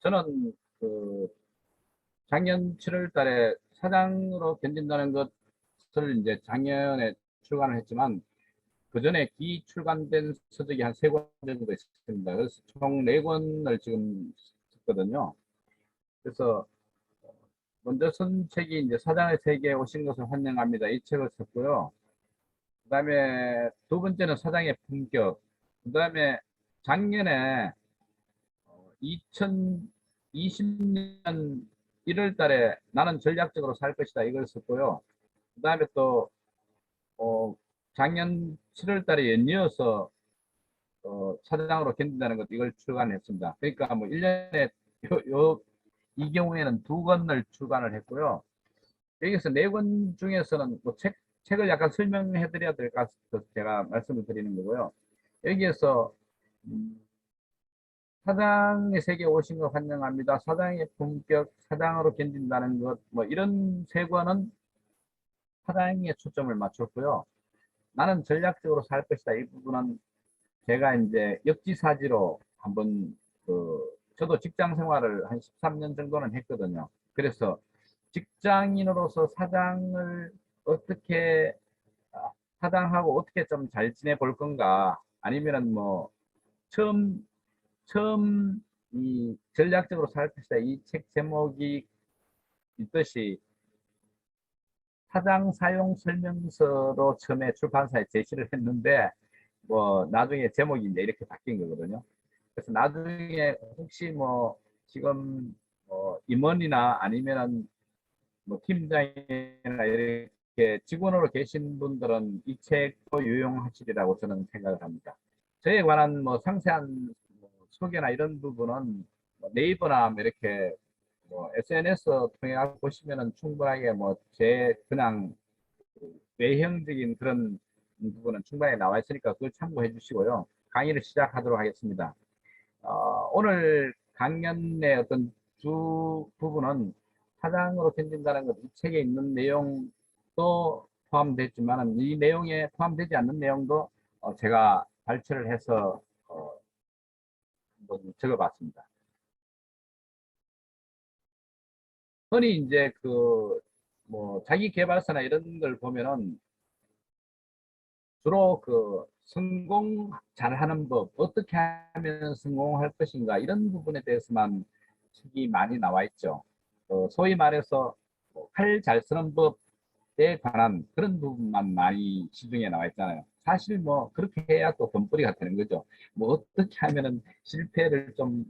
저는 작년 7월 달에 사장으로 견딘다는 것을 이제 작년에 출간을 했지만 그 전에 기출간된 서적이 한 3권 정도 있습니다. 그래서 총 4권을 지금 썼거든요. 그래서 먼저 쓴 책이 이제 사장의 세계에 오신 것을 환영합니다. 이 책을 썼고요. 그 다음에 두 번째는 사장의 품격. 그 다음에 작년에 2020년 1월 달에 나는 전략적으로 살 것이다 이걸 썼고요. 그 다음에 또 작년 7월 달에 연이어서 사장으로 견딘다는 것 이걸 출간했습니다. 그러니까 뭐 1년에 이 경우에는 2권을 출간을 했고요. 여기서 4권 중에서는 뭐 책을 약간 설명해 드려야 될 것 같아서 제가 말씀을 드리는 거고요. 여기에서 사장의 세계에 오신 거 환영합니다. 사장의 품격, 사장으로 견딘다는 것, 뭐 이런 3권은 사장에 초점을 맞췄고요. 나는 전략적으로 살 것이다. 이 부분은 제가 이제 역지사지로 한번 저도 직장 생활을 한 13년 정도는 했거든요. 그래서 직장인으로서 사장을 어떻게 사장하고 어떻게 좀 잘 지내볼 건가 아니면은 뭐 처음 처음 이 전략적으로 살 것이다 이 책 제목이 있듯이 사장 사용 설명서로 처음에 출판사에 제시를 했는데 뭐 나중에 제목이 이제 이렇게 바뀐 거거든요. 그래서 나중에 혹시 뭐 지금 임원이나 아니면은 뭐 팀장이나 이렇게 직원으로 계신 분들은 이 책도 유용하시리라고 저는 생각을 합니다. 저에 관한 뭐 상세한 뭐 소개나 이런 부분은 뭐 네이버나 뭐 이렇게 뭐 SNS 통해 보시면은 충분하게 뭐 제 그냥 외형적인 그런 부분은 충분히 나와 있으니까 그걸 참고해 주시고요. 강의를 시작하도록 하겠습니다. 오늘 강연의 어떤 주 부분은 사장으로 견딘다는 것, 이 책에 있는 내용도 포함됐지만 이 내용에 포함되지 않는 내용도 제가 발췌를 해서 한번 적어봤습니다. 흔히 이제 뭐 자기 개발서나 이런 걸 보면은 주로 성공 잘하는 법, 어떻게 하면 성공할 것인가 이런 부분에 대해서만 책이 많이 나와 있죠. 소위 말해서 칼 잘 쓰는 법에 관한 그런 부분만 많이 시중에 나와 있잖아요. 사실 뭐 그렇게 해야 또 돈벌이가 되는 거죠. 뭐 어떻게 하면은 실패를 좀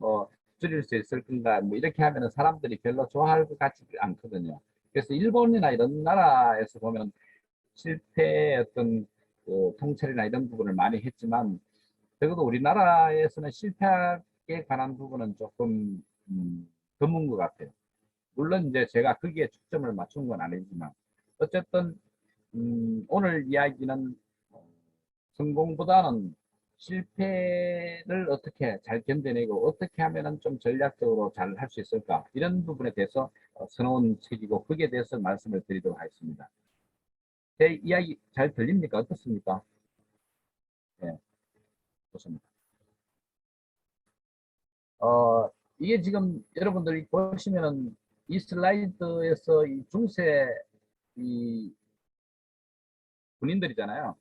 줄일 수 있을 건가, 뭐 이렇게 하면은 사람들이 별로 좋아할 것 같지 않거든요. 그래서 일본이나 이런 나라에서 보면 실패의 어떤 통찰이나 이런 부분을 많이 했지만 적어도 우리나라에서는 실패에 관한 부분은 조금 드문 것 같아요. 물론 이제 제가 거기에 초점을 맞춘 건 아니지만 어쨌든 오늘 이야기는 성공보다는 실패를 어떻게 잘 견뎌내고 어떻게 하면 좀 전략적으로 잘 할 수 있을까 이런 부분에 대해서 써놓은 책이고 거기에 대해서 말씀을 드리도록 하겠습니다. 제 이야기 잘 들립니까? 어떻습니까? 네, 좋습니다. 어, 이게 지금 여러분들이 보시면은 이 슬라이드에서 이 중세 이 군인들이잖아요.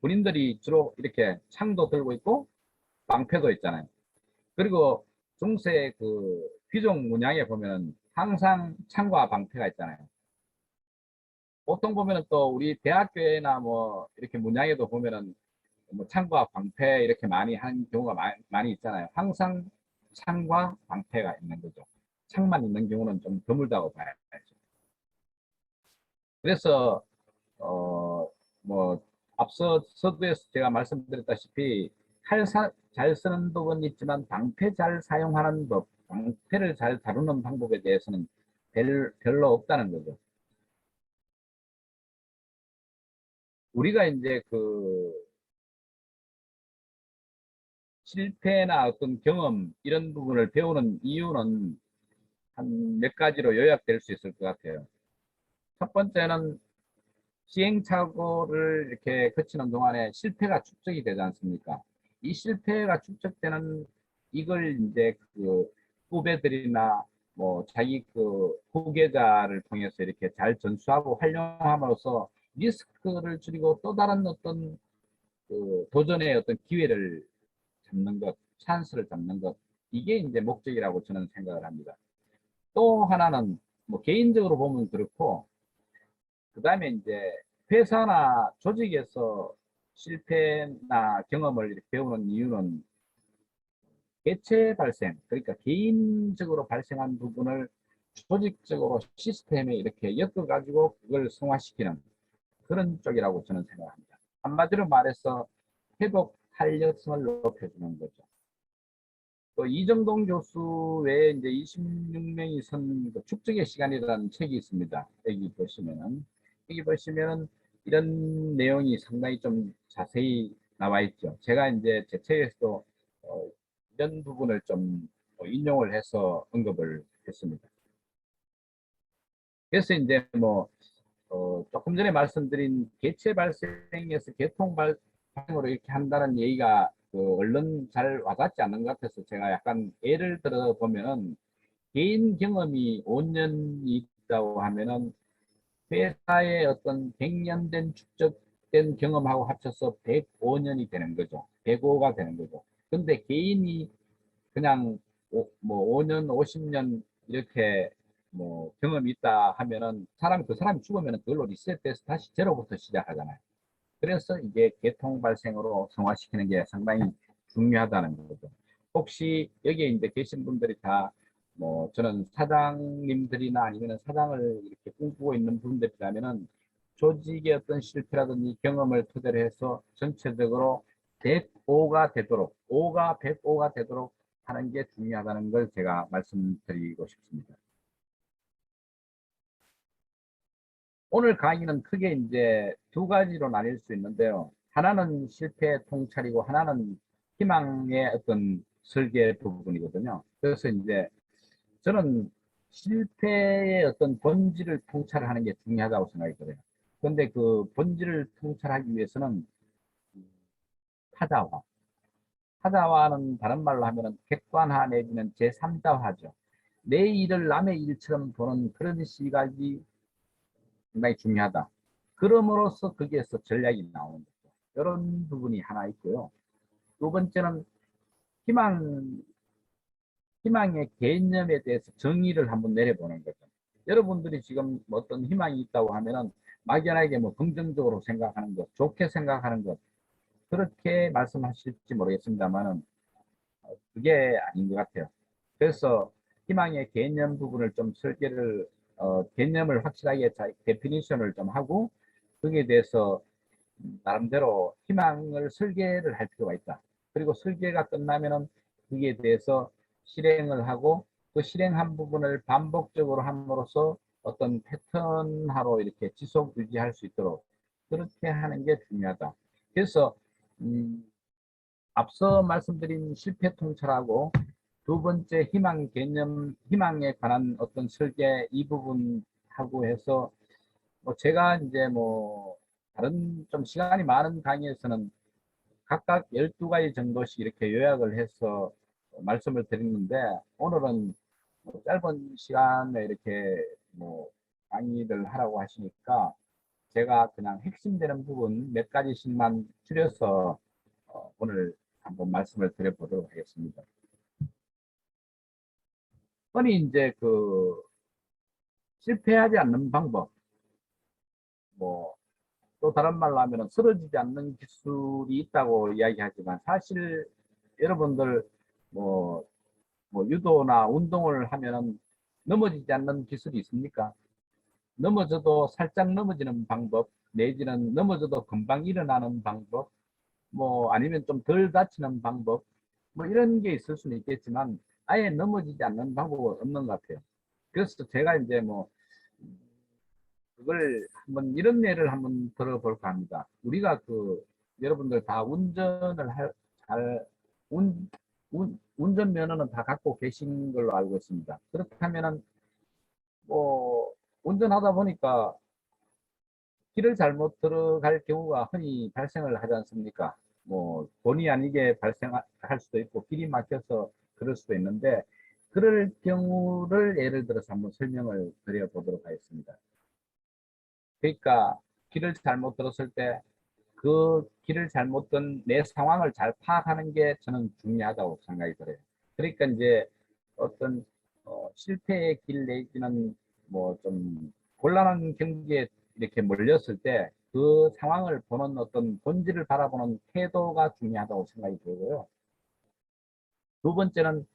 군인들이 주로 이렇게 창도 들고 있고 방패도 있잖아요. 그리고 중세 귀족 문양에 보면은 항상 창과 방패가 있잖아요. 보통 보면은 또 우리 대학교나 뭐 이렇게 문양에도 보면은 뭐 창과 방패 이렇게 많이 한 경우가 많이 있잖아요. 항상 창과 방패가 있는 거죠. 창만 있는 경우는 좀 드물다고 봐야죠. 그래서 뭐 앞서 서두에서 제가 말씀드렸다시피 잘 쓰는 법은 있지만 방패 잘 사용하는 법, 방패를 잘 다루는 방법에 대해서는 별로 없다는 거죠. 우리가 이제 실패나 어떤 경험 이런 부분을 배우는 이유는 한 몇 가지로 요약될 수 있을 것 같아요. 첫 번째는 시행착오를 이렇게 거치는 동안에 실패가 축적이 되지 않습니까? 이 실패가 축적되는 이걸 이제 후배들이나 뭐 자기 그 후계자를 통해서 이렇게 잘 전수하고 활용함으로써 리스크를 줄이고 또 다른 어떤 그 도전의 어떤 기회를 잡는 것, 찬스를 잡는 것, 이게 이제 목적이라고 저는 생각을 합니다. 또 하나는 뭐 개인적으로 보면 그렇고, 그 다음에 이제 회사나 조직에서 실패나 경험을 이렇게 배우는 이유는 개체 발생, 그러니까 개인적으로 발생한 부분을 조직적으로 시스템에 이렇게 엮어가지고 그걸 승화시키는 그런 쪽이라고 저는 생각합니다. 한마디로 말해서 회복 탄력성을 높여주는 거죠. 또 이정동 교수 외에 이제 26명이 선 축적의 시간이라는 책이 있습니다. 여기 보시면은 이런 내용이 상당히 좀 자세히 나와 있죠. 제가 이제 제 책에서도 이런 부분을 좀 인용을 해서 언급을 했습니다. 그래서 이제 뭐 조금 전에 말씀드린 개체 발생에서 계통 발생으로 이렇게 한다는 얘기가 그 얼른 잘 와닿지 않는 것 같아서 제가 약간 예를 들어 보면은 개인 경험이 5년이 있다고 하면은 회사의 어떤 100년 된 축적된 경험하고 합쳐서 105년이 되는 거죠. 105가 되는 거죠. 근데 개인이 그냥 뭐 5년, 50년 이렇게 뭐 경험이 있다 하면은 그 사람이 죽으면 그걸로 리셋돼서 다시 제로부터 시작하잖아요. 그래서 이게 계통 발생으로 성화시키는 게 상당히 중요하다는 거죠. 혹시 여기에 이제 계신 분들이 다 뭐 저는 사장님들이나 아니면 사장을 이렇게 꿈꾸고 있는 분들이라면은 조직의 어떤 실패라든지 경험을 토대로 해서 전체적으로 105가 되도록, 5가 105가 되도록 하는 게 중요하다는 걸 제가 말씀드리고 싶습니다. 오늘 강의는 크게 이제 두 가지로 나뉠 수 있는데요. 하나는 실패 통찰이고 하나는 희망의 어떤 설계 부분이거든요. 그래서 이제 저는 실패의 어떤 본질을 통찰하는 게 중요하다고 생각했거든요. 그런데 그 본질을 통찰하기 위해서는 타자화. 타자화는 다른 말로 하면 객관화 내지는 제3자화죠. 내 일을 남의 일처럼 보는 그런 시각이 상당히 중요하다. 그럼으로써 거기에서 전략이 나오는 거죠. 이런 부분이 하나 있고요. 두 번째는 희망, 희망의 개념에 대해서 정의를 한번 내려보는 거죠. 여러분들이 지금 어떤 희망이 있다고 하면은 막연하게 뭐 긍정적으로 생각하는 것, 좋게 생각하는 것, 그렇게 말씀하실지 모르겠습니다만은 그게 아닌 것 같아요. 그래서 희망의 개념 부분을 좀 설계를 개념을 확실하게 데피니션을 좀 하고 거기에 대해서 나름대로 희망을 설계를 할 필요가 있다. 그리고 설계가 끝나면은 거기에 대해서 실행을 하고 그 실행한 부분을 반복적으로 함으로써 어떤 패턴화로 이렇게 지속 유지할 수 있도록 그렇게 하는 게 중요하다. 그래서 음, 앞서 말씀드린 실패 통찰하고 두 번째 희망 개념, 희망에 관한 어떤 설계 이 부분하고 해서 뭐 제가 이제 뭐 다른 좀 시간이 많은 강의에서는 각각 12가지 정도씩 이렇게 요약을 해서 말씀을 드리는데 오늘은 뭐 짧은 시간에 이렇게 뭐 강의를 하라고 하시니까 제가 그냥 핵심되는 부분 몇 가지씩만 줄여서 오늘 한번 말씀을 드려보도록 하겠습니다. 흔히 이제 그 실패하지 않는 방법, 뭐 또 다른 말로 하면 쓰러지지 않는 기술이 있다고 이야기하지만 사실 여러분들 뭐, 뭐 유도나 운동을 하면은 넘어지지 않는 기술이 있습니까? 넘어져도 살짝 넘어지는 방법, 내지는 넘어져도 금방 일어나는 방법, 뭐 아니면 좀 덜 다치는 방법, 뭐 이런 게 있을 수는 있겠지만 아예 넘어지지 않는 방법은 없는 것 같아요. 그래서 제가 이제 뭐 그걸 한번 이런 예를 한번 들어볼까 합니다. 우리가 그 여러분들 다 운전을 잘 운전 면허는 다 갖고 계신 걸로 알고 있습니다. 그렇다면은 뭐 운전하다 보니까 길을 잘못 들어갈 경우가 흔히 발생을 하지 않습니까? 뭐 본의 아니게 발생할 수도 있고 길이 막혀서 그럴 수도 있는데 그럴 경우를 예를 들어서 한번 설명을 드려보도록 하겠습니다. 그러니까 길을 잘못 들었을 때 그 길을 잘못 든 내 상황을 잘 파악하는 게 저는 중요하다고 생각이 들어요. 그러니까 이제 어떤 실패의 길 내지는 뭐 좀 곤란한 경기에 이렇게 몰렸을 때 그 상황을 보는 어떤 본질을 바라보는 태도가 중요하다고 생각이 들고요. 두 번째는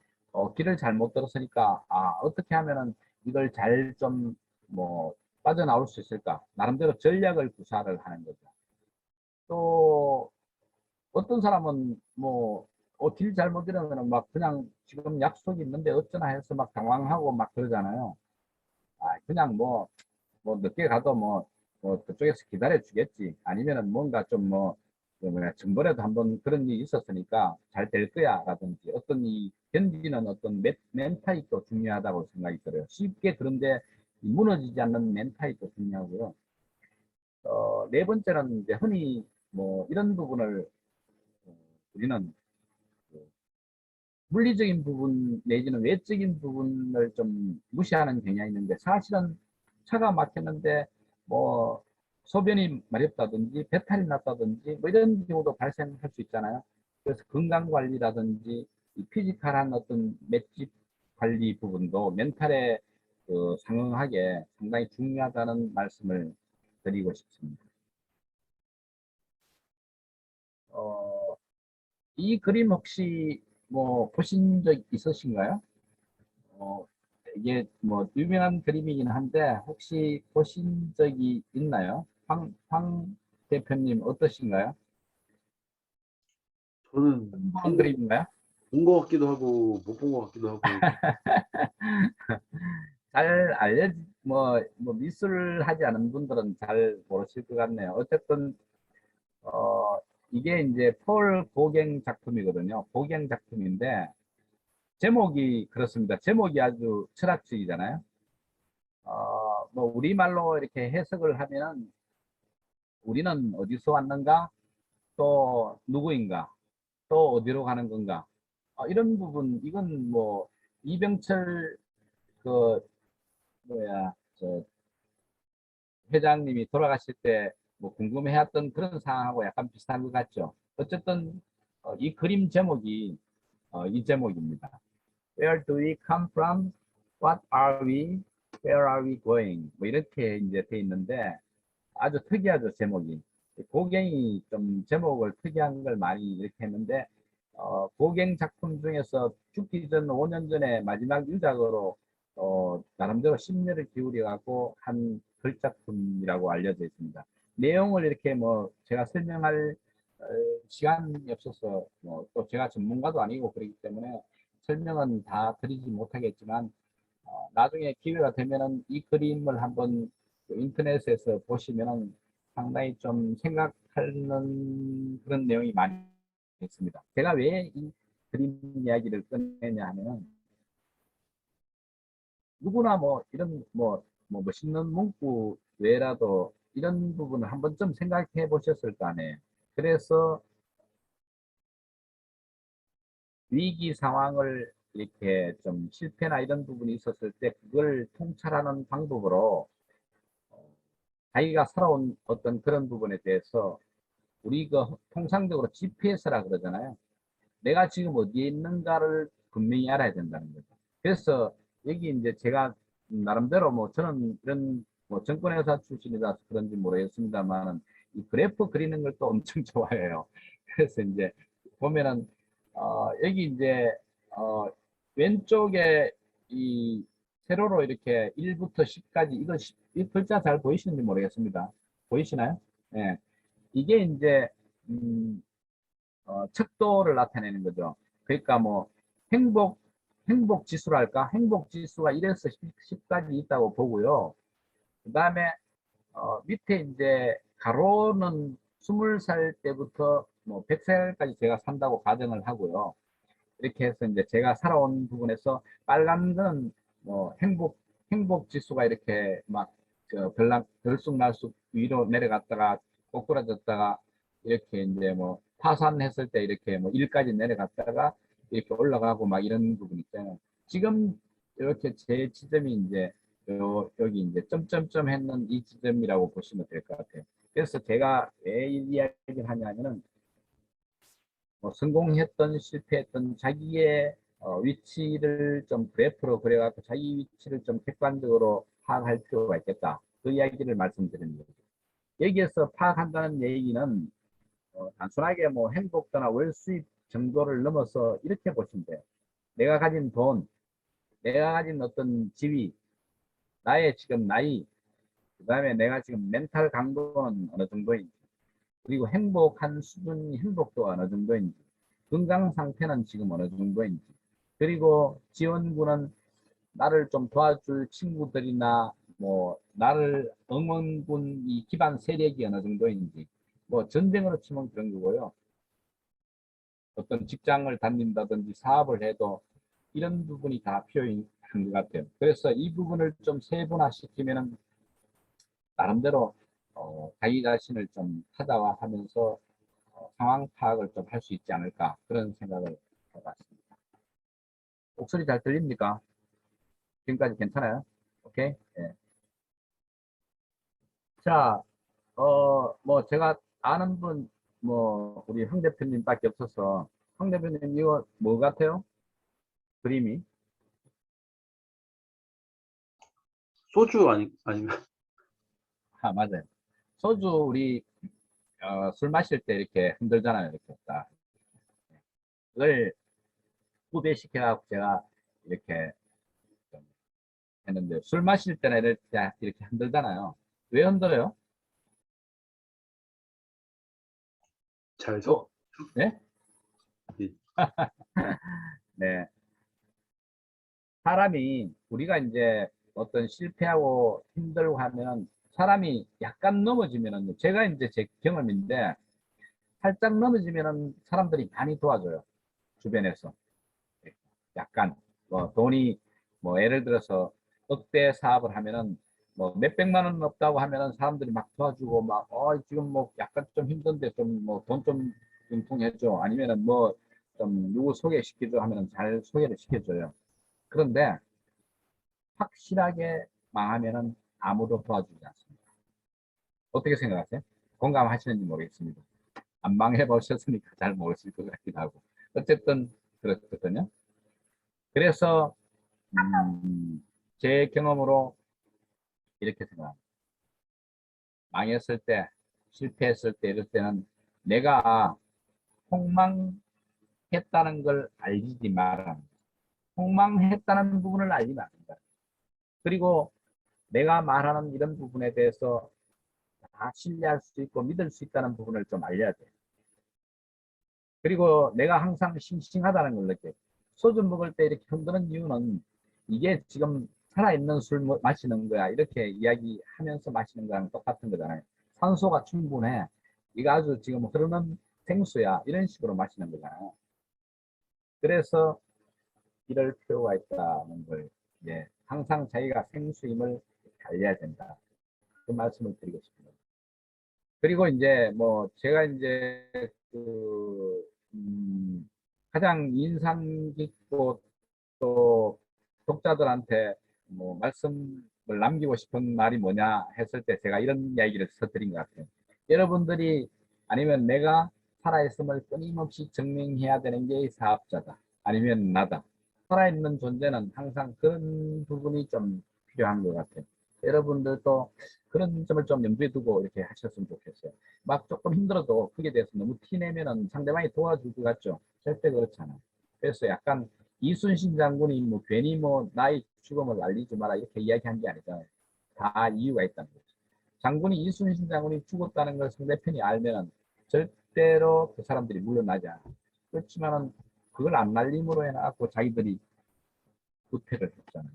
길을 잘못 들었으니까 어떻게 하면은 이걸 잘 좀 뭐 빠져나올 수 있을까? 나름대로 전략을 구사를 하는 거죠. 또 어떤 사람은 뭐 길 잘못 잃으면 막 그냥 지금 약속이 있는데 어쩌나 해서 막 당황하고 막 그러잖아요. 그냥 뭐 늦게 가도 뭐 그쪽에서 기다려 주겠지. 아니면은 뭔가 좀 그 뭐냐 전번에도 한번 그런 일이 있었으니까 잘 될 거야 라든지 어떤 이 견디는 어떤 멘탈이 중요하다고 생각이 들어요. 쉽게 그런데 무너지지 않는 멘탈이 중요하고요. 네 번째는 이제 흔히 뭐 이런 부분을 어, 우리는 그 물리적인 부분 내지는 외적인 부분을 좀 무시하는 경향이 있는데 사실은 차가 막혔는데 뭐 소변이 마렵다든지 배탈이 났다든지 뭐 이런 경우도 발생할 수 있잖아요. 그래서 건강 관리라든지 이 피지컬한 어떤 맷집 관리 부분도 멘탈에 상응하게 상당히 중요하다는 말씀을 드리고 싶습니다. 어, 이 그림 혹시 뭐 보신 적 있으신가요? 어, 이게 뭐 유명한 그림이긴 한데 혹시 보신 적이 있나요? 황 대표님 어떠신가요? 저는 본 그림인가요? 본 것 같기도 하고 못 본 것 같기도 하고. 잘 뭐 미술 하지 않은 분들은 잘 모르실 것 같네요. 어쨌든 어, 이게 이제 폴 고갱 작품이거든요. 고갱 작품인데 제목이 그렇습니다. 제목이 아주 철학적이잖아요. 뭐 우리말로 이렇게 해석을 하면 우리는 어디서 왔는가? 또 누구인가? 또 어디로 가는 건가? 이런 부분, 이건 뭐 이병철 그 뭐야 저 회장님이 돌아가실 때 뭐 궁금해했던 그런 상황하고 약간 비슷한 것 같죠. 어쨌든 이 그림 제목이 이 제목입니다. Where do we come from? What are we? Where are we going? 뭐 이렇게 이제 돼 있는데 아주 특이하죠, 제목이. 고갱이 좀 제목을 특이한 걸 많이 이렇게 했는데, 고갱 작품 중에서 죽기 전 5년 전에 마지막 유작으로, 나름대로 심려를 기울여갖고 한 글작품이라고 알려져 있습니다. 내용을 이렇게 뭐, 제가 설명할 어, 시간이 없어서, 뭐, 또 제가 전문가도 아니고 그렇기 때문에 설명은 다 드리지 못하겠지만, 나중에 기회가 되면은 이 그림을 한번 그 인터넷에서 보시면은 상당히 좀 생각하는 그런 내용이 많이 있습니다. 제가 왜 이 그림 이야기를 꺼내냐 하면은 누구나 뭐 이런 뭐 멋있는 문구 외라도 이런 부분을 한번 좀 생각해 보셨을 거 아니에요. 그래서 위기 상황을 이렇게 좀 실패나 이런 부분이 있었을 때 그걸 통찰하는 방법으로 자기가 살아온 어떤 그런 부분에 대해서 우리 그 통상적으로 GPS라 그러잖아요. 내가 지금 어디에 있는가를 분명히 알아야 된다는 거죠. 그래서 여기 이제 제가 나름대로 뭐 저는 이런 뭐 정권회사 출신이라서 그런지 모르겠습니다만은 이 그래프 그리는 걸 또 엄청 좋아해요. 그래서 이제 보면은 여기 이제 어 왼쪽에 이 세로로 이렇게 1부터 10까지 이 글자 잘 보이시는지 모르겠습니다. 보이시나요? 예. 이게 이제 음, 척도를 나타내는 거죠. 그러니까 뭐 행복 행복 지수랄까? 행복 지수가 1에서 10까지 있다고 보고요. 그다음에 밑에 이제 가로는 20살 때부터 뭐 100살까지 제가 산다고 가정을 하고요. 이렇게 해서 이제 제가 살아온 부분에서 빨간 건 뭐 행복 지수가 이렇게 막 들쑥날쑥 위로 내려갔다가 꼬꾸라졌다가 이렇게 이제 뭐 파산했을 때 이렇게 뭐 1까지 내려갔다가 이렇게 올라가고 막 이런 부분 있잖아요. 지금 이렇게 제 지점이 이제 여기 이제 점점점 했는 이 지점이라고 보시면 될 것 같아요. 그래서 제가 왜 이 이야기를 하냐면은 뭐 성공했던 실패했던 자기의 위치를 좀 그래프로 그려갖고 자기 위치를 좀 객관적으로 파악할 필요가 있겠다. 그 이야기를 말씀드리는 거죠. 여기에서 파악한다는 얘기는 단순하게 뭐 행복도나 월 수입 정도를 넘어서 이렇게 보시면 돼요. 내가 가진 돈, 내가 가진 어떤 지위, 나의 지금 나이, 그 다음에 내가 지금 멘탈 강도는 어느 정도인지, 그리고 행복한 수준, 행복도가 어느 정도인지, 건강 상태는 지금 어느 정도인지, 그리고 지원군은 나를 좀 도와줄 친구들이나 뭐 나를 응원군 이 기반 세력이 어느 정도인지, 뭐 전쟁으로 치면 그런 거고요. 어떤 직장을 다닌다든지 사업을 해도 이런 부분이 다 필요한 것 같아요. 그래서 이 부분을 좀 세분화시키면은 나름대로 자기 자신을 좀 찾아와 하면서 상황 파악을 좀 할 수 있지 않을까 그런 생각을 해봤습니다. 목소리 잘 들립니까? 지금까지 괜찮아요? 오케이? 예. 자, 뭐 제가 아는 분, 뭐 우리 황 대표님밖에 없어서 황 대표님 이거 뭐 같아요? 그림이? 소주 아닌가? 아, 맞아요. 소주 우리 술 마실 때 이렇게 흔들잖아요. 이렇게 딱. 그걸 후배시켜갖고 제가 이렇게 좀 했는데 술 마실 때나 이렇게 흔들잖아요. 왜 흔들어요? 잘 섞. 또, 네? 예. 네. 사람이 우리가 이제 어떤 실패하고 힘들고 하면 사람이 약간 넘어지면은 제가 이제 제 경험인데 살짝 넘어지면은 사람들이 많이 도와줘요. 주변에서. 약간 뭐 돈이 뭐 예를 들어서 억대 사업을 하면은 뭐 몇백만 원 없다고 하면은 사람들이 막 도와주고 막 지금 뭐 약간 좀 힘든데 좀 뭐 돈 좀 융통해줘 아니면은 뭐 좀 누구 소개시켜줘 하면은 잘 소개를 시켜줘요. 그런데 확실하게 망하면은 아무도 도와주지 않습니다. 어떻게 생각하세요? 공감하시는지 모르겠습니다. 안 망해 보셨으니까 잘 모르실 것 같기도 하고 어쨌든 그렇거든요. 그래서 제 경험으로 이렇게 생각합니다. 망했을 때, 실패했을 때, 이럴 때는 내가 폭망했다는 걸 알리지 말아야 합니다. 폭망했다는 부분을 알리면 안 된다. 그리고 내가 말하는 이런 부분에 대해서 다 신뢰할 수 있고 믿을 수 있다는 부분을 좀 알려야 돼. 그리고 내가 항상 싱싱하다는 걸 느껴요. 소주 먹을 때 이렇게 흔드는 이유는 이게 지금 살아있는 술 마시는 거야. 이렇게 이야기하면서 마시는 거랑 똑같은 거잖아요. 산소가 충분해. 이거 아주 지금 흐르는 생수야. 이런 식으로 마시는 거잖아요. 그래서 이럴 필요가 있다는 걸 이제 항상 자기가 생수임을 알려야 된다. 그 말씀을 드리고 싶습니다. 그리고 이제 뭐 제가 이제 그 가장 인상 깊고 또 독자들한테 뭐 말씀을 남기고 싶은 말이 뭐냐 했을 때 제가 이런 이야기를 써드린 것 같아요. 여러분들이 아니면 내가 살아있음을 끊임없이 증명해야 되는 게 사업자다. 아니면 나다. 살아있는 존재는 항상 그런 부분이 좀 필요한 것 같아요. 여러분들도 그런 점을 좀 염두에 두고 이렇게 하셨으면 좋겠어요. 막 조금 힘들어도 그게 대해서 너무 티내면은 상대방이 도와줄 것 같죠? 절대 그렇지 않아요. 그래서 약간 이순신 장군이 뭐 괜히 뭐 나의 죽음을 알리지 마라 이렇게 이야기한 게 아니잖아요. 다 이유가 있다는 거죠. 장군이 이순신 장군이 죽었다는 걸 상대편이 알면 절대로 그 사람들이 물러나지 않아요. 그렇지만은 그걸 안 날림으로 해갖고 자기들이 부패를 했잖아요.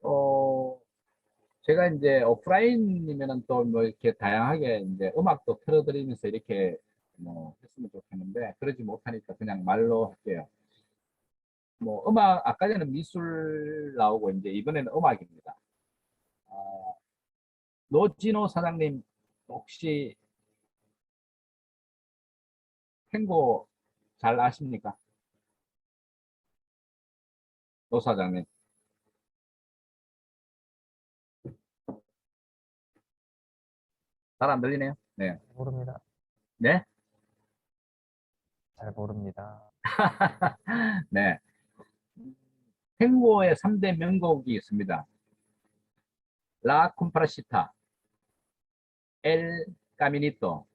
어, 제가 이제 오프라인이면은 또 뭐 이렇게 다양하게 이제 음악도 틀어드리면서 이렇게 뭐 했으면 좋겠는데 그러지 못하니까 그냥 말로 할게요. 뭐 음악 아까 전에 미술 나오고 이제 이번에는 음악입니다. 어, 노진호 사장님 혹시 탱고 잘 아십니까? 노 사장님. 잘 안 들리네요. 네. 모릅니다. 네? 잘 모릅니다. 네. 탱고의 3대 명곡이 있습니다. 라 콤파라시타, 엘 까미니토,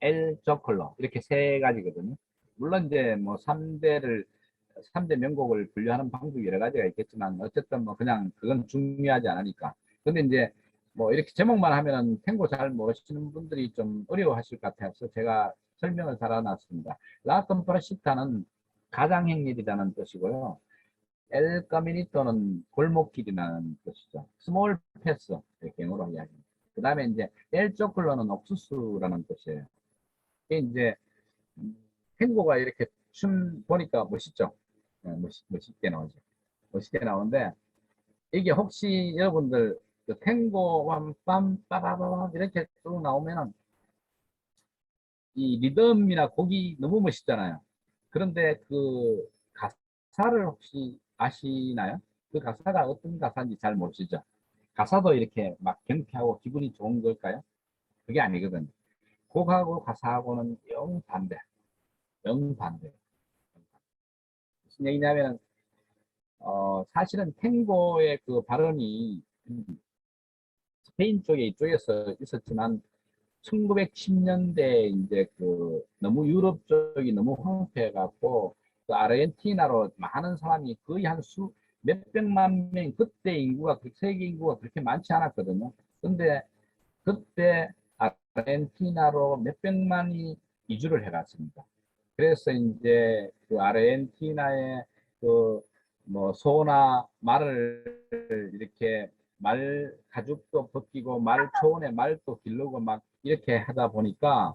엘 조컬로 이렇게 세 가지거든요. 물론 이제 뭐 3대 명곡을 분류하는 방법이 여러 가지가 있겠지만 어쨌든 뭐 그냥 그건 중요하지 않으니까. 근데 이제 뭐 이렇게 제목만 하면은 탱고 잘 모르시는 분들이 좀 어려워하실 것 같아서 제가 설명을 달아놨습니다. 라 콤파라시타는 가장행렬이라는 뜻이고요. 엘 카미니토는 골목길이라는 뜻이죠. 스몰 패스 이렇게 영어로 이야기합니다. 그 다음에 이제 엘 조클로는 옥수수라는 뜻이에요. 이게 이제 탱고가 이렇게 춤 보니까 멋있죠. 네, 멋있게 나오죠. 멋있게 나오는데 이게 혹시 여러분들 그 탱고 빰빰 빠바바바 이렇게 쭉 나오면은 이 리듬이나 곡이 너무 멋있잖아요. 그런데 그 가사를 혹시 아시나요? 그 가사가 어떤 가사인지 잘 모르시죠? 가사도 이렇게 막 경쾌하고 기분이 좋은 걸까요? 그게 아니거든요. 곡하고 가사하고는 영반대, 영반대. 무슨 얘기냐면, 사실은 탱고의 그 발언이 스페인 쪽에 이쪽에서 있었지만, 1910년대 이제 그 너무 유럽 쪽이 너무 황폐해갖고 그 아르헨티나로 많은 사람이 거의 한 몇백만 명 그때 인구가 세계 인구가 그렇게 많지 않았거든요. 근데 그때 아르헨티나로 몇백만이 이주를 해갔습니다. 그래서 이제 그 아르헨티나의 그 뭐 소나 말을 이렇게 말 가죽도 벗기고 말 초원에 말도 기르고 막 이렇게 하다 보니까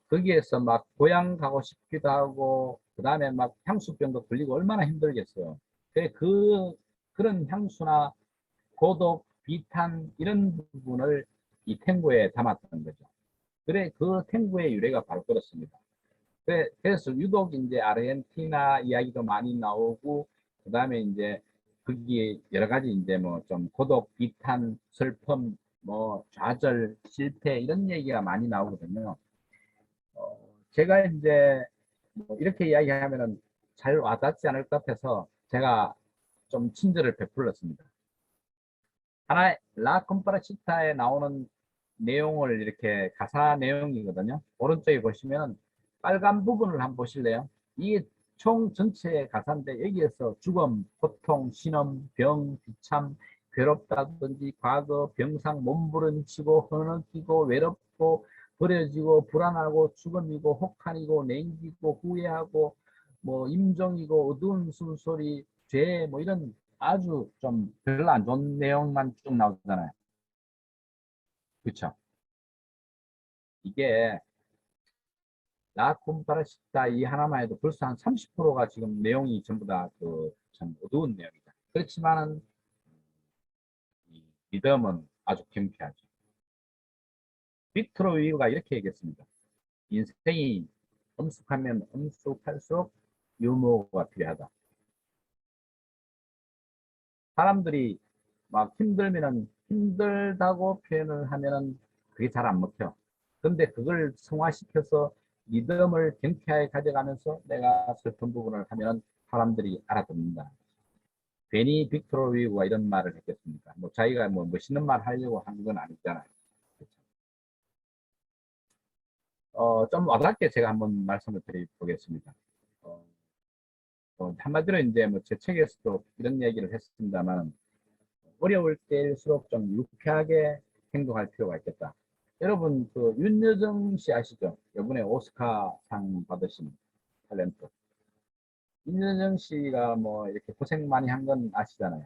거기에서 막 고향 가고 싶기도 하고 그 다음에 막 향수병도 걸리고 얼마나 힘들겠어요. 그런 향수나 고독, 비탄 이런 부분을 이 탱고에 담았던 거죠. 그래 그 탱고의 유래가 바로 그렇습니다. 그래서 유독 이제 아르헨티나 이야기도 많이 나오고 그 다음에 이제 거기에 여러 가지 이제 뭐 좀 고독, 비탄, 슬픔, 뭐 좌절, 실패 이런 얘기가 많이 나오거든요. 제가 이제 뭐 이렇게 이야기하면은 잘 와닿지 않을 것 같아서 제가 좀 친절을 베풀었습니다. 하나의 라 컴파라시타에 나오는 내용을 이렇게 가사 내용이거든요. 오른쪽에 보시면 빨간 부분을 한번 보실래요? 이게 총 전체의 가사인데 여기에서 죽음, 고통, 신음, 병, 비참, 괴롭다든지 과거, 병상, 몸부림치고 흐느끼고 외롭고 버려지고 불안하고 죽음이고 혹한이고 냉기고 후회하고 뭐 임종이고 어두운 숨소리, 죄 뭐 이런 아주 좀 별로 안 좋은 내용만 쭉 나오잖아요. 그렇죠? 이게 라 콤파라시타 이 하나만 해도 벌써 한 30%가 지금 내용이 전부 다 그 참 어두운 내용이다. 그렇지만은 이 리듬은 아주 경쾌하죠. 빅토르 위고가 이렇게 얘기했습니다. 인생이 엄숙하면 엄숙할수록 유머가 필요하다. 사람들이 막 힘들면은 힘들다고 표현을 하면은 그게 잘 안 먹혀. 근데 그걸 승화시켜서 리듬을 경쾌하게 가져가면서 내가 슬픈 부분을 하면 사람들이 알아듣는다. 괜히 빅토르 위고가 이런 말을 했겠습니까? 뭐 자기가 뭐 멋있는 말 하려고 한 건 아니잖아요. 좀 와닿게 제가 한번 말씀을 드려보겠습니다. 어, 한마디로 이제 뭐 제 책에서도 이런 얘기를 했습니다만 어려울 때일수록 좀 유쾌하게 행동할 필요가 있겠다. 여러분 그 윤여정 씨 아시죠? 이번에 오스카상 받으신 탤런트. 윤여정 씨가 뭐 이렇게 고생 많이 한 건 아시잖아요.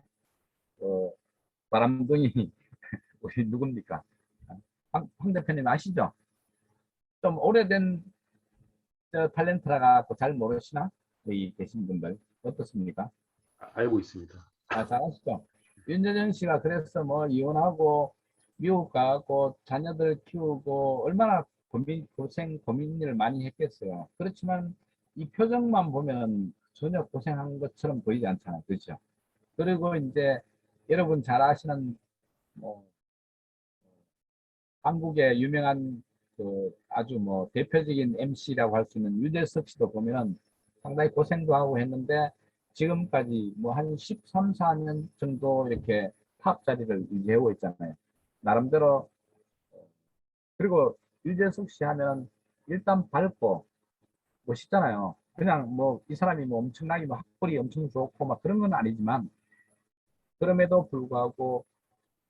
그 바람둥이 우리 누굽니까? 황 대표님 아시죠? 좀 오래된 탤런트라 갖고 잘 모르시나? 여기 계신 분들 어떻습니까? 알고 있습니다. 잘 아시죠? 윤여정 씨가 그래서 뭐 이혼하고 미국 가고 자녀들 키우고 얼마나 고민을 많이 했겠어요. 그렇지만 이 표정만 보면 전혀 고생한 것처럼 보이지 않잖아요. 그렇죠? 그리고 이제 여러분 잘 아시는 뭐 한국의 유명한 그 아주 뭐 대표적인 MC라고 할 수 있는 유재석 씨도 보면은 상당히 고생도 하고 했는데 지금까지 뭐 한 13, 14년 정도 이렇게 탑 자리를 유지하고 있잖아요. 나름대로. 그리고 유재석 씨 하면 일단 밝고 멋있잖아요. 그냥 뭐 이 사람이 뭐 엄청나게 뭐 학벌이 엄청 좋고 막 그런 건 아니지만 그럼에도 불구하고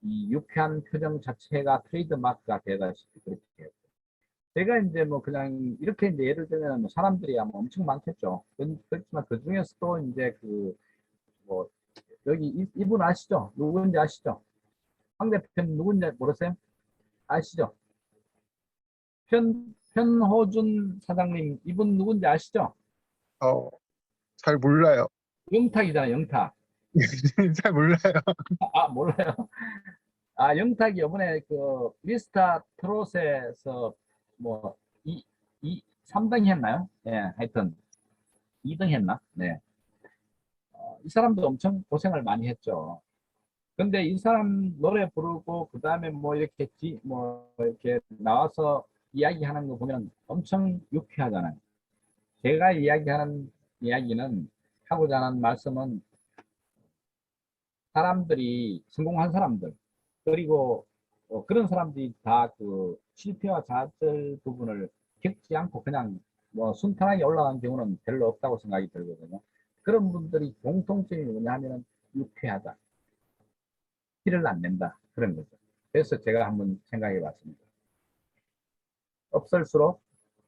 이 유쾌한 표정 자체가 트레이드 마크가 되다시피 그렇게 해요. 제가 이제 뭐 그냥 이렇게 이제 예를 들면 뭐 사람들이 아마 엄청 많겠죠. 그렇지만 그 중에서도 이제 그 뭐 여기 이분 아시죠? 누군지 아시죠? 황 대표님 누군지 모르세요? 아시죠? 편호준 사장님 이분 누군지 아시죠? 잘 몰라요. 영탁이잖아요, 영탁. 잘 몰라요. 아, 몰라요? 아, 영탁이 이번에 그 미스터 트롯에서 뭐 3등 했나요? 예, 하여튼 2등 했나? 네. 이 사람도 엄청 고생을 많이 했죠. 근데 이 사람 노래 부르고 그다음에 뭐 이렇게 뭐 이렇게 나와서 이야기하는 거 보면 엄청 유쾌하잖아요. 제가 이야기하는 이야기는 하고자 하는 말씀은 사람들이 성공한 사람들 그리고 그런 사람들이 다 그 실패와 좌절 부분을 겪지 않고 그냥 뭐 순탄하게 올라간 경우는 별로 없다고 생각이 들거든요. 그런 분들이 공통점이 뭐냐 하면은 유쾌하다. 티를 안 낸다. 그런 거죠. 그래서 제가 한번 생각해 봤습니다. 없을수록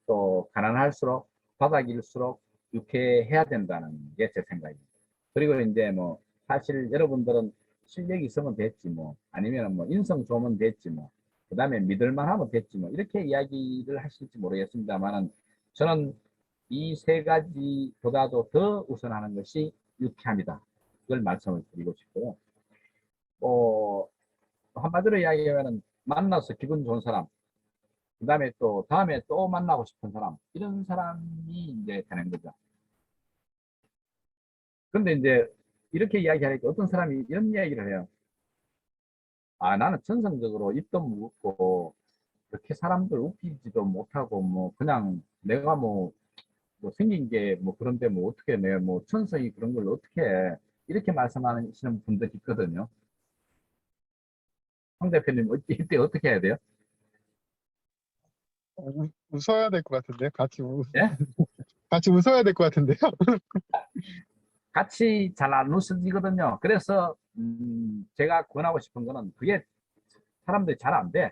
또 가난할수록 바닥일수록 유쾌해야 된다는 게 제 생각입니다. 그리고 이제 뭐 사실 여러분들은 실력이 있으면 됐지 뭐 아니면 뭐 인성 좋으면 됐지 뭐 그다음에 믿을만 하면 됐지 뭐 이렇게 이야기를 하실지 모르겠습니다만은 저는 이 세 가지보다도 더 우선하는 것이 유쾌함이다. 그걸 말씀을 드리고 싶고요. 한마디로 이야기하면 만나서 기분 좋은 사람, 그다음에 또 다음에 또 만나고 싶은 사람 이런 사람이 이제 되는 거죠. 근데 이제 이렇게 이야기하니까 어떤 사람이 이런 이야기를 해요. 아, 나는 전성적으로 입도 무겁고 그렇게 사람들 웃기지도 못하고 뭐 그냥 내가 뭐 생긴 게 뭐 그런데 뭐 어떻게 내 뭐 천성이 그런 걸 어떻게 해. 이렇게 말씀하시는 분들이 있거든요. 황 대표님 이때 어떻게 해야 돼요? 웃어야 될 것 같은데 예? 같이 웃어야 될 것 같은데요. 같이 잘 안 웃어지거든요. 그래서 제가 권하고 싶은 거는 그게 사람들이 잘 안 돼.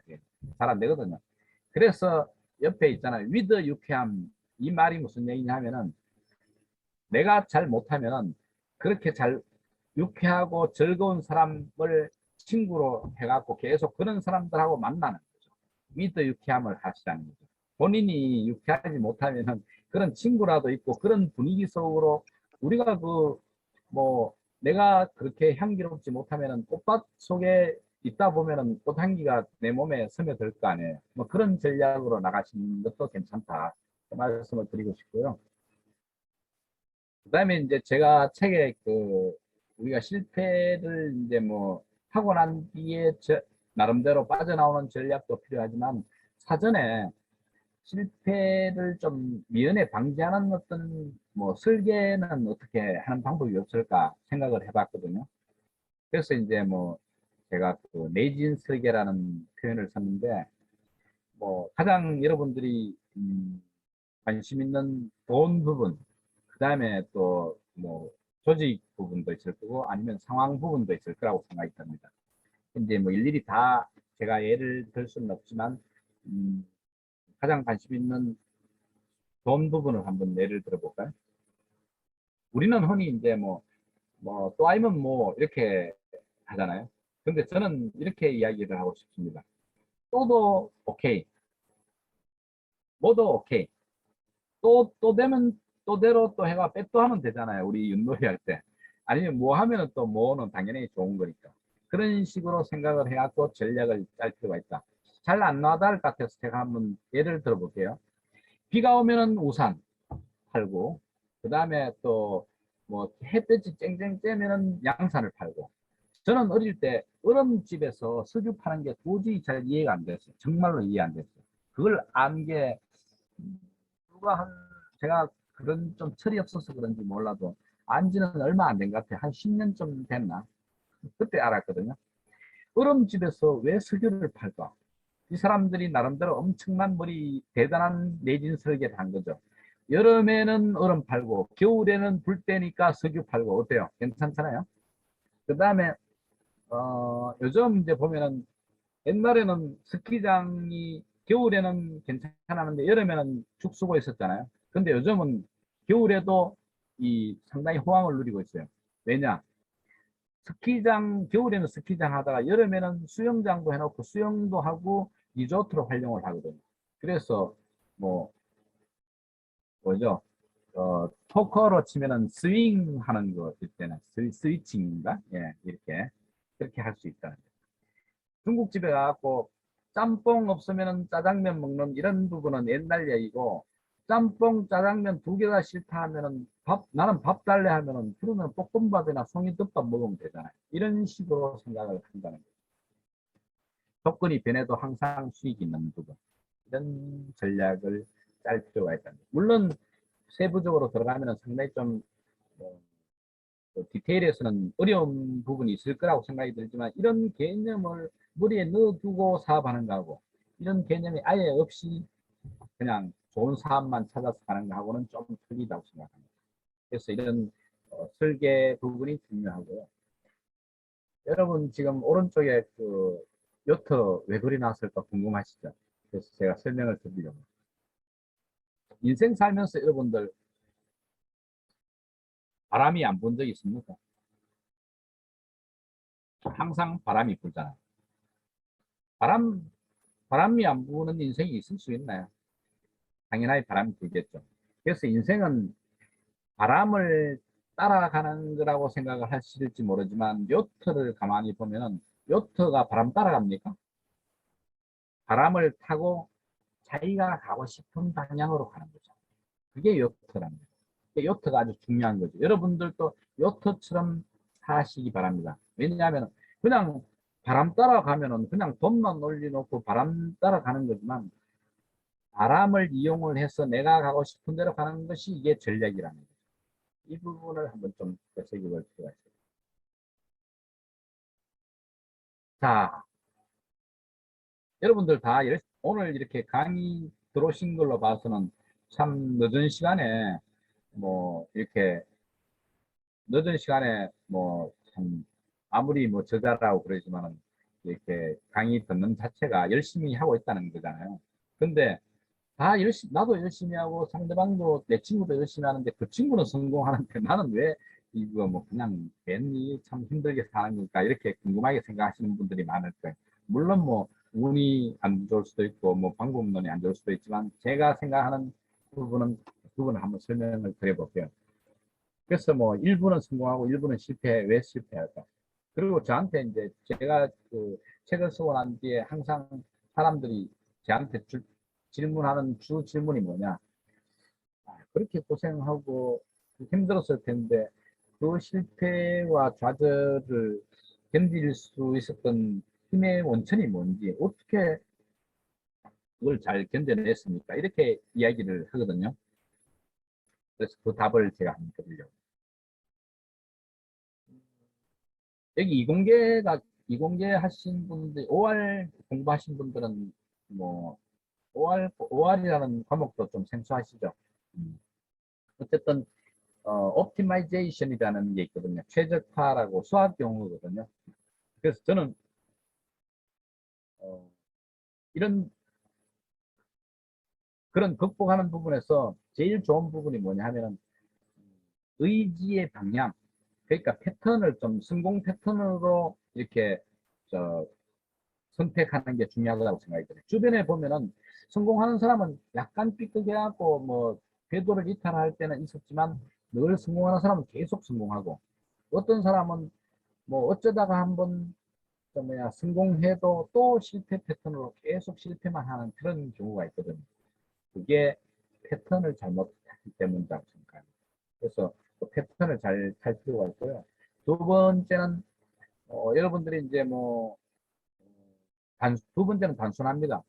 잘 안 되거든요. 그래서 옆에 있잖아요. 위드 유쾌함. 이 말이 무슨 얘기냐면은 내가 잘 못하면은 그렇게 잘 유쾌하고 즐거운 사람을 친구로 해갖고 계속 그런 사람들하고 만나는 거죠. 위드 유쾌함을 하시라는 거죠. 본인이 유쾌하지 못하면은 그런 친구라도 있고 그런 분위기 속으로 우리가 뭐 내가 그렇게 향기롭지 못하면은 꽃밭 속에 있다 보면은 꽃향기가 내 몸에 스며들 거 아니에요. 뭐 그런 전략으로 나가시는 것도 괜찮다. 그 말씀을 드리고 싶고요. 그다음에 이제 제가 책에 우리가 실패를 이제 뭐 하고 난 뒤에 나름대로 빠져나오는 전략도 필요하지만 사전에 실패를 좀 미연에 방지하는 어떤 뭐 설계는 어떻게 하는 방법이 없을까 생각을 해봤거든요. 그래서 이제 뭐 제가 내진 설계라는 표현을 썼는데 뭐 가장 여러분들이 관심 있는 돈 부분, 그 다음에 또 뭐 조직 부분도 있을 거고 아니면 상황 부분도 있을 거라고 생각이 듭니다. 이제 뭐 일일이 다 제가 예를 들 수는 없지만 가장 관심 있는 돈 부분을 한번 예를 들어볼까요? 우리는 흔히 이제 또 아니면 뭐 이렇게 하잖아요. 근데 저는 이렇게 이야기를 하고 싶습니다. 또도 오케이, 뭐도 오케이. 또 되면 또대로 또 해가 백도 하면 되잖아요. 우리 윷놀이 할 때. 아니면 뭐 하면은 또 뭐는 당연히 좋은 거니까. 그런 식으로 생각을 해갖고 전략을 짤 필요가 있다. 잘 안 나다 할 것 같아서 제가 한번 예를 들어 볼게요. 비가 오면은 우산 팔고, 그 다음에 또 뭐 햇볕이 쨍쨍 쬐면은 양산을 팔고. 저는 어릴 때 얼음집에서 석유 파는 게 도저히 잘 이해가 안 됐어요. 정말로 이해 안 됐어요. 그걸 안 게 누가 한, 제가 그런 좀 철이 없어서 그런지 몰라도 안지는 얼마 안 된 것 같아요. 한 10년쯤 됐나? 그때 알았거든요. 얼음집에서 왜 석유를 팔까? 이 사람들이 나름대로 엄청난 머리 대단한 내진 설계를 한 거죠. 여름에는 얼음 팔고 겨울에는 불 때니까 석유 팔고. 어때요? 괜찮잖아요. 그 다음에 요즘 이제 보면은 옛날에는 스키장이 겨울에는 괜찮았는데 여름에는 죽수고 있었잖아요. 근데 요즘은 겨울에도 이 상당히 호황을 누리고 있어요. 왜냐? 스키장, 겨울에는 스키장 하다가 여름에는 수영장도 해놓고 수영도 하고 리조트로 활용을 하거든요. 그래서 뭐 뭐죠? 포커로 치면은 스윙 하는 거 있잖아요. 스위칭인가? 예, 이렇게 그렇게 할 수 있다. 중국집에 가갖고 짬뽕 없으면 짜장면 먹는 이런 부분은 옛날 얘기고, 짬뽕 짜장면 두 개가 싫다 하면은 나는 밥 달래 하면은 그러면 볶음밥이나 송이덮밥 먹으면 되잖아요. 이런 식으로 생각을 한다는 거예요. 조건이 변해도 항상 수익이 있는 부분, 이런 전략을 짤 필요가 있다는 거예요. 물론 세부적으로 들어가면은 상당히 좀 뭐, 디테일에서는 어려운 부분이 있을 거라고 생각이 들지만, 이런 개념을 머리에 넣어두고 사업하는 거하고 이런 개념이 아예 없이 그냥 좋은 사업만 찾아서 가는 거하고는 좀 틀리다고 생각합니다. 그래서 이런 설계 부분이 중요하고요. 여러분 지금 오른쪽에 그 요트 왜 그리 나왔을까 궁금하시죠? 그래서 제가 설명을 드리려고. 인생 살면서 여러분들 바람이 안 본 적 있습니까? 항상 바람이 불잖아요. 바람이 안 부는 인생이 있을 수 있나요? 당연히 바람이 불겠죠. 그래서 인생은 바람을 따라가는 거라고 생각을 하실지 모르지만, 요트를 가만히 보면은 요트가 바람 따라갑니까? 바람을 타고 자기가 가고 싶은 방향으로 가는 거죠. 그게 요트랍니다. 요트가 아주 중요한 거죠. 여러분들도 요트처럼 사시기 바랍니다. 왜냐하면 그냥 바람 따라가면은 그냥 돈만 올려놓고 바람 따라가는 거지만, 바람을 이용을 해서 내가 가고 싶은 대로 가는 것이 이게 전략이라는 거죠. 이 부분을 한번 좀 되새겨볼 필요가 있어요. 자, 여러분들 다 오늘 이렇게 강의 들어오신 걸로 봐서는 참 늦은 시간에 뭐 이렇게 늦은 시간에 뭐 참 아무리 뭐 저자라고 그러지만은 이렇게 강의 듣는 자체가 열심히 하고 있다는 거잖아요. 근데 다 열심히, 나도 열심히 하고 상대방도 내 친구도 열심히 하는데 그 친구는 성공하는데 나는 왜 이거 뭐 그냥 괜히 참 힘들게 사는 걸까, 이렇게 궁금하게 생각하시는 분들이 많을 거예요. 물론 뭐 운이 안 좋을 수도 있고 뭐 방법론이 안 좋을 수도 있지만, 제가 생각하는 부분을 한번 설명을 드려볼게요. 그래서 뭐 일부는 성공하고 일부는 실패해. 왜 실패할까? 그리고 저한테 이제 제가 그 책을 쓰고 난 뒤에 항상 사람들이 저한테 질문하는 주 질문이 뭐냐? 그렇게 고생하고 힘들었을 텐데 그 실패와 좌절을 견딜 수 있었던 힘의 원천이 뭔지, 어떻게 그걸 잘 견뎌냈습니까? 이렇게 이야기를 하거든요. 그래서 그 답을 제가 한번 드리려고. 여기 이공계 하신 분들, 5월 공부하신 분들은 뭐 5월이라는 과목도 좀 생소하시죠? 어쨌든 옵티마이제이션이라는 게 있거든요. 최적화라고 수학 용어거든요. 그래서 저는 어, 이런 그런 극복하는 부분에서 제일 좋은 부분이 뭐냐 하면은 의지의 방향, 그러니까 패턴을 좀 성공 패턴으로 이렇게 저 선택하는 게 중요하다고 생각이 들어요. 주변에 보면은 성공하는 사람은 약간 삐끗해갖고 뭐 궤도를 이탈할 때는 있었지만 늘 성공하는 사람은 계속 성공하고, 어떤 사람은 뭐 어쩌다가 한번 또 뭐야 성공해도 또 실패 패턴으로 계속 실패만 하는 그런 경우가 있거든요. 그게 패턴을 잘못했기 때문이라고 생각합니다. 그래서 그 패턴을 잘 탈 필요가 있고요. 두 번째는 여러분들이 이제 뭐 두 번째는 단순합니다.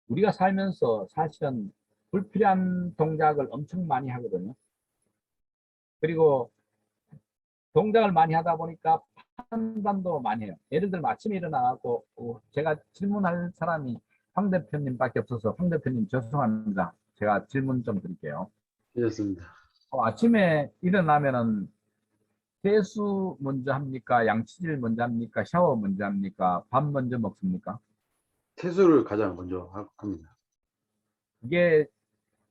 우리가 살면서 사실은 불필요한 동작을 엄청 많이 하거든요. 그리고 동작을 많이 하다 보니까 판단도 많이 해요. 예를 들면 아침에 일어나고 제가 질문할 사람이 황 대표님밖에 없어서 황 대표님 죄송합니다. 제가 질문 좀 드릴게요. 괜찮습니다. 아침에 일어나면은 세수 먼저 합니까? 양치질 먼저 합니까? 샤워 먼저 합니까? 밥 먼저 먹습니까? 세수를 가장 먼저 합니다. 그게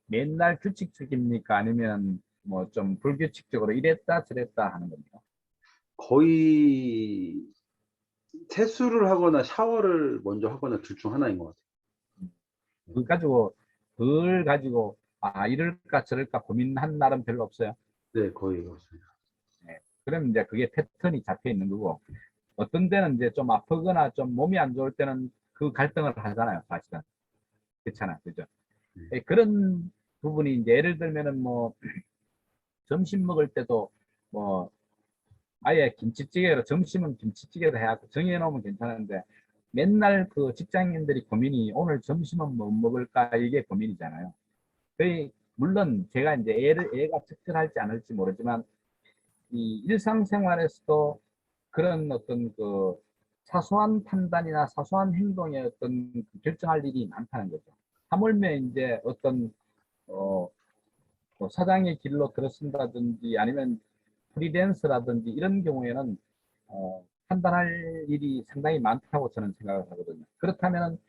맨날 규칙적입니까? 아니면 뭐 좀 불규칙적으로 이랬다 저랬다 하는 겁니까? 거의 세수를 하거나 샤워를 먼저 하거나 둘 중 하나인 것 같아요. 그걸 가지고 아 이럴까 저럴까 고민한 날은 별로 없어요. 네, 거의 그렇습니다. 네. 그럼 이제 그게 패턴이 잡혀 있는 거고 어떤 데는 이제 좀 아프거나 좀 몸이 안 좋을 때는 그 갈등을 하잖아요, 사실은. 그렇잖아, 그죠? 예, 그런 부분이 이제 예를 들면은 뭐 점심 먹을 때도 뭐 아예 김치찌개로 점심은 김치찌개로 해갖고 정해놓으면 괜찮은데 맨날 그 직장인들이 고민이 오늘 점심은 뭐 먹을까 이게 고민이잖아요. 거의 물론 제가 이제 애가 특별할지 않을지 모르지만 이 일상생활에서도 그런 어떤 그 사소한 판단이나 사소한 행동의 어떤 그 결정할 일이 많다는 거죠. 하물며 이제 어떤 뭐 사장의 길로 들어선다든지 아니면 프리랜서라든지 이런 경우에는 판단할 일이 상당히 많다고 저는 생각을 하거든요. 그렇다면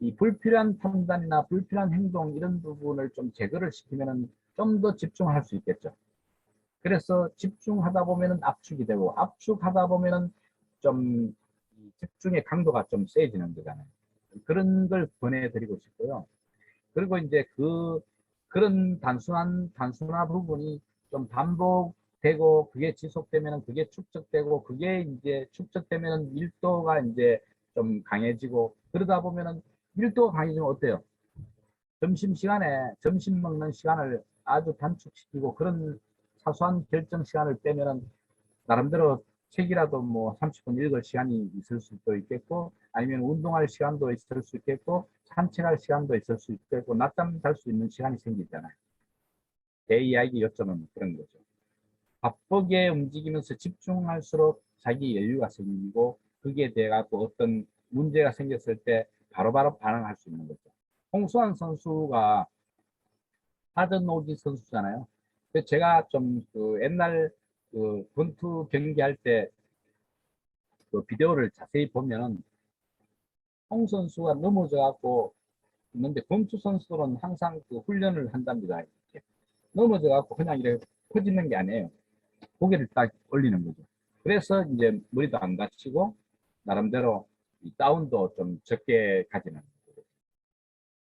이 불필요한 판단이나 불필요한 행동 이런 부분을 좀 제거를 시키면 좀 더 집중할 수 있겠죠. 그래서 집중하다 보면 압축이 되고 압축하다 보면 좀 집중의 강도가 좀 세지는 거잖아요. 그런 걸 권해드리고 싶고요. 그리고 이제 그런 단순한 부분이 좀 반복되고 그게 지속되면 그게 축적되고 그게 이제 축적되면 밀도가 이제 좀 강해지고 그러다 보면은 밀도가 강해지면 어때요? 점심시간에 점심 먹는 시간을 아주 단축시키고 그런 사소한 결정 시간을 빼면은 나름대로 책이라도 뭐 30분 읽을 시간이 있을 수도 있겠고 아니면 운동할 시간도 있을 수 있겠고 산책할 시간도 있을 수 있겠고 낮잠 잘 수 있는 시간이 생기잖아요. 제 이야기 요점은 그런 거죠. 바쁘게 움직이면서 집중할수록 자기 여유가 생기고 거기에 대해 갖고 어떤 문제가 생겼을 때 바로바로 반응할 수 있는 거죠. 홍수환 선수가 하드노기 선수잖아요. 근데 제가 좀 그 옛날 그 권투 경기할 때 그 비디오를 자세히 보면은 홍 선수가 넘어져 갖고 있는데 권투 선수들은 항상 그 훈련을 한답니다. 이렇게. 넘어져 갖고 그냥 이렇게 퍼지는 게 아니에요. 고개를 딱 올리는 거죠. 그래서 이제 머리도 안 다치고 나름대로 이 다운도 좀 적게 가지는 거죠.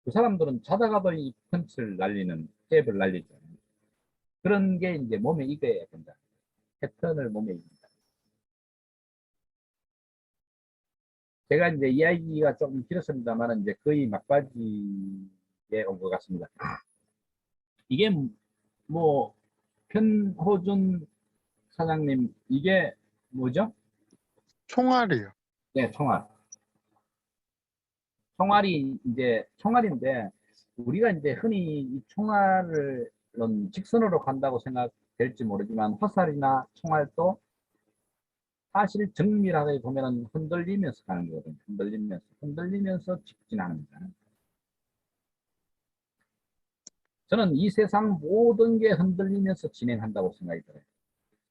그 사람들은 자다가도 이 펀치를 날리는 잽을 날리잖아요. 그런 게 이제 몸에 익어야 된다. 패턴을 몸에 익힌다. 제가 이제 이야기가 좀 길었습니다만 이제 거의 막바지에 온 것 같습니다. 이게 뭐 편호준 사장님 이게 뭐죠? 총알이요. 네, 총알. 총알이 이제 총알인데 우리가 이제 흔히 이 총알을 직선으로 간다고 생각될지 모르지만 화살이나 총알도 사실 정밀하게 보면은 흔들리면서 가는 거거든요. 흔들리면서 직진하는 거잖아요. 저는 이 세상 모든 게 흔들리면서 진행한다고 생각이 들어요.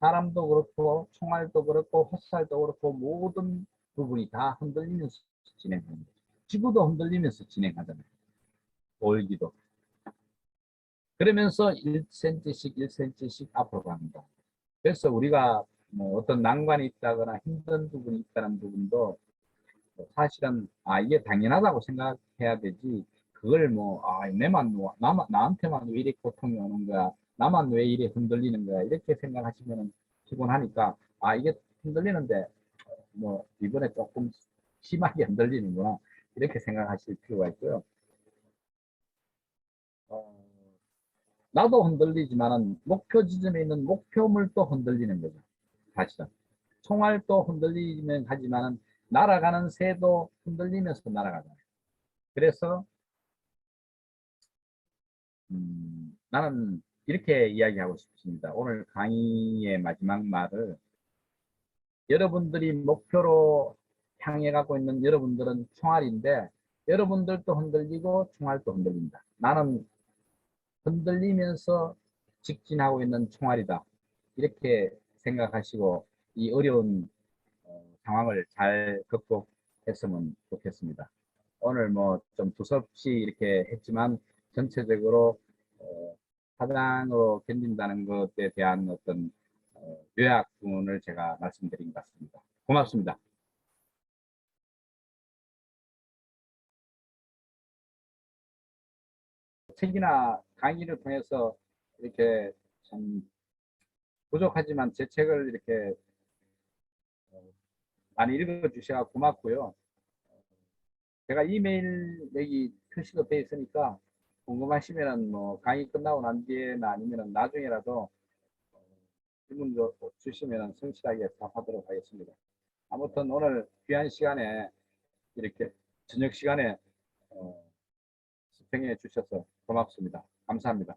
사람도 그렇고 총알도 그렇고 화살도 그렇고 모든 부분이 다 흔들리면서 진행하는 거죠. 지구도 흔들리면서 진행하잖아요. 돌기도. 그러면서 1cm씩 1cm씩 앞으로 갑니다. 그래서 우리가 뭐 어떤 난관이 있다거나 힘든 부분이 있다는 부분도 사실은 이게 당연하다고 생각해야 되지 그걸 내만 나한테만 왜 이렇게 고통이 오는 거야 나만 왜 이래 흔들리는 거야 이렇게 생각하시면 피곤하니까 이게 흔들리는데 뭐 이번에 조금 심하게 흔들리는구나 이렇게 생각하실 필요가 있고요. 나도 흔들리지만은 목표 지점에 있는 목표물도 흔들리는 거죠. 사실은 총알도 흔들리면 하지만은 날아가는 새도 흔들리면서 날아가잖아요. 그래서 나는 이렇게 이야기하고 싶습니다. 오늘 강의의 마지막 말을 여러분들이 목표로 향해 가고 있는 여러분들은 총알인데 여러분들도 흔들리고 총알도 흔들린다. 나는 흔들리면서 직진하고 있는 총알이다. 이렇게 생각하시고 이 어려운 상황을 잘 극복했으면 좋겠습니다. 오늘 뭐 좀 두섭이 이렇게 했지만 전체적으로 사장으로 견딘다는 것에 대한 어떤 요약분을 제가 말씀드린 것 같습니다. 고맙습니다. 책이나 강의를 통해서 이렇게 참 부족하지만 제 책을 이렇게 많이 읽어주셔서 고맙고요. 제가 이메일 여기 표시도 돼 있으니까 궁금하시면은 뭐 강의 끝나고 난 뒤에나 아니면은 나중에라도 질문 주시면 성실하게 답하도록 하겠습니다. 아무튼 오늘 귀한 시간에 이렇게 저녁 시간에 스팽해 주셔서 고맙습니다. 감사합니다.